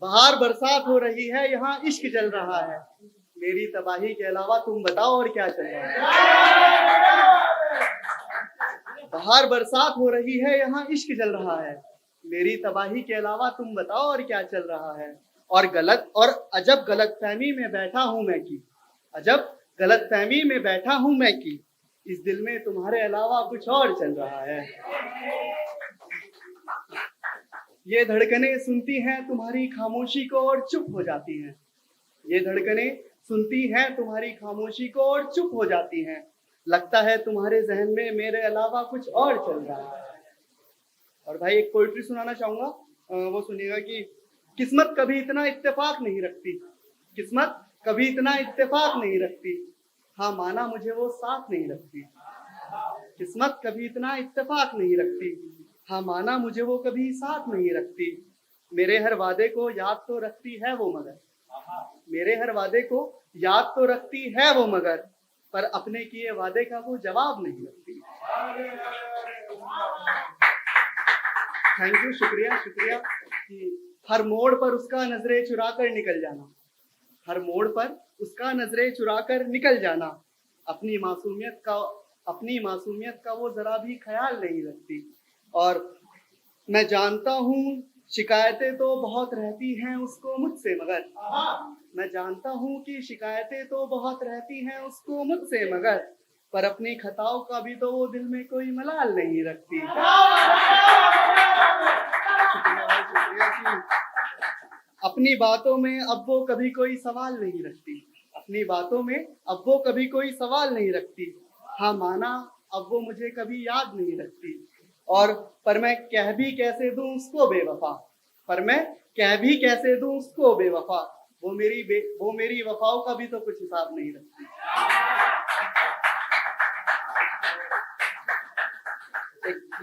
बाहर बरसात हो रही है, यहाँ इश्क जल रहा है। मेरी तबाही के अलावा तुम बताओ और क्या चल रहा है। बाहर बरसात हो रही है, यहाँ इश्क जल रहा है। मेरी तबाही के अलावा तुम बताओ और क्या चल रहा है। और अजब गलतफहमी में बैठा हूं मैं की, अजब गलतफहमी में बैठा हूं मैं की, इस दिल में तुम्हारे अलावा कुछ और चल रहा है। ये धड़कनें सुनती हैं तुम्हारी खामोशी को और चुप हो जाती हैं। ये धड़कनें सुनती हैं तुम्हारी खामोशी को और चुप हो जाती हैं। लगता है तुम्हारे जहन में मेरे अलावा कुछ और चल रहा है। और भाई एक पोइट्री सुनाना चाहूंगा, वो सुनिएगा कि किस्मत कभी इतना इत्तेफाक नहीं रखती, किस्मत कभी इतना इत्तेफाक नहीं रखती, हाँ माना मुझे वो साथ नहीं रखती। किस्मत कभी इतना इत्तेफाक नहीं रखती, हाँ माना मुझे वो कभी साथ नहीं रखती। मेरे हर वादे को याद तो रखती है वो मगर, मेरे हर वादे को याद तो रखती है वो मगर, पर अपने किए वादे का वो जवाब नहीं रखती। थैंक यू, शुक्रिया शुक्रिया। कि हर मोड़ पर उसका नजरें चुरा कर निकल जाना, हर मोड़ पर उसका नजरें चुरा कर निकल जाना, अपनी मासूमियत का वो जरा भी ख्याल नहीं रखती। और मैं जानता हूँ शिकायतें तो बहुत रहती हैं उसको मुझसे मगर, मैं जानता हूँ कि शिकायतें तो बहुत रहती हैं उसको मुझसे मगर, पर अपनी खताओं का भी तो वो दिल में कोई मलाल नहीं रखती। अपनी बातों में अब वो कभी कोई सवाल नहीं रखती, अपनी बातों में अब वो कभी कोई सवाल नहीं रखती, हाँ माना अब वो मुझे कभी याद नहीं रखती। और पर मैं कह भी कैसे दूं उसको बेवफा, पर मैं कह भी कैसे दूं उसको बेवफा, वो मेरी वफाओं का भी तो कुछ हिसाब नहीं रखती।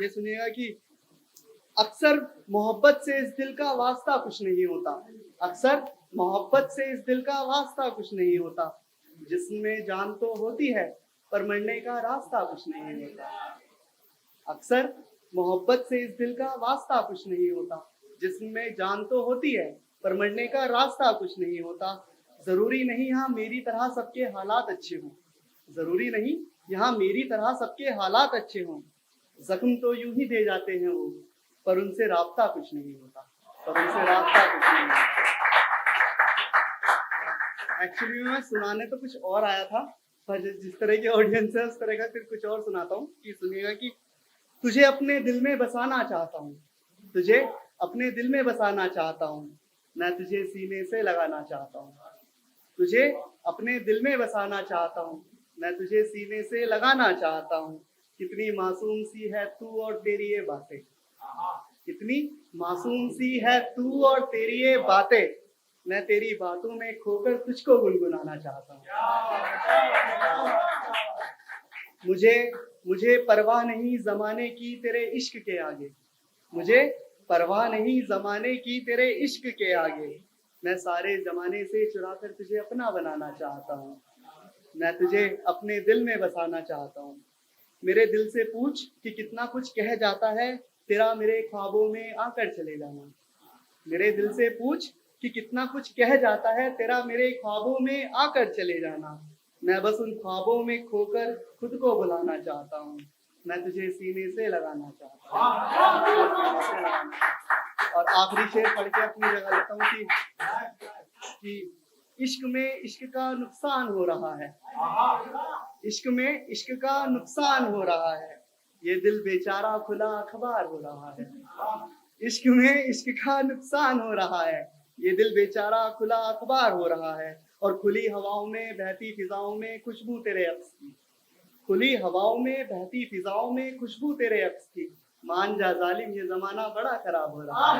ये सुनिएगा कि अक्सर मोहब्बत से इस दिल का वास्ता कुछ नहीं होता, अक्सर मोहब्बत से इस दिल का वास्ता कुछ नहीं होता, जिसमें जान तो होती है पर मरने का रास्ता कुछ नहीं होता। अक्सर मोहब्बत से इस दिल का वास्ता कुछ नहीं होता, जिसमें जान तो होती है पर मरने का रास्ता कुछ नहीं होता। जरूरी नहीं यहाँ मेरी तरह सबके हालात अच्छे हों, जरूरी नहीं यहाँ मेरी तरह सबके हालात अच्छे हों, जख्म तो यूं ही दे जाते हैं वो, पर उनसे राब्ता कुछ नहीं होता, पर उनसे राब्ता कुछ नहीं होता। एक्चुअली मैं सुनाने तो कुछ और आया था, पर जिस तरह की ऑडियंस है उस तरह का फिर कुछ और सुनाता हूँ। कि सुनिएगा कि तुझे अपने दिल में बसाना चाहता हूँ, तुझे अपने दिल में बसाना चाहता हूँ, मैं तुझे सीने से लगाना चाहता हूँ, तुझे अपने दिल में बसाना चाहता हूँ, मैं तुझे सीने से लगाना चाहता हूँ। कितनी मासूम सी है तू और तेरी ये बातें, कितनी मासूम सी है तू और तेरी ये बातें, मैं तेरी बातों में खोकर तुझको गुनगुनाना चाहता हूँ। मुझे परवाह नहीं जमाने की तेरे इश्क के आगे, मुझे परवाह नहीं जमाने की तेरे इश्क के आगे, मैं सारे जमाने से चुरा कर तुझे अपना बनाना चाहता हूँ, मैं तुझे अपने दिल में बसाना चाहता हूँ। मेरे दिल से पूछ कि कितना कुछ कह जाता है तेरा मेरे ख्वाबों में आकर चले जाना, मेरे दिल से पूछ कि कितना कुछ कह जाता है तेरा मेरे ख्वाबों में आकर चले जाना, मैं बस उन ख्वाबों में खोकर खुद को बुलाना चाहता हूँ, मैं तुझे सीने से लगाना चाहता हूँ। और आखिरी शेर पढ़ के अपनी जगह लेता हूँ कि इश्क में इश्क का नुकसान हो रहा है, इश्क में इश्क का नुकसान हो रहा है, ये दिल बेचारा खुला अखबार हो रहा है, इश्क में इश्क का नुकसान हो रहा है, ये दिल बेचारा खुला अखबार हो रहा है। और खुली हवाओं में बहती फिजाओं में खुशबू तेरे अक्स की, खुली हवाओं में बहती फिजाओं में खुशबू तेरे अक्स की, मान जा जालिम ये जमाना बड़ा खराब हो रहा है।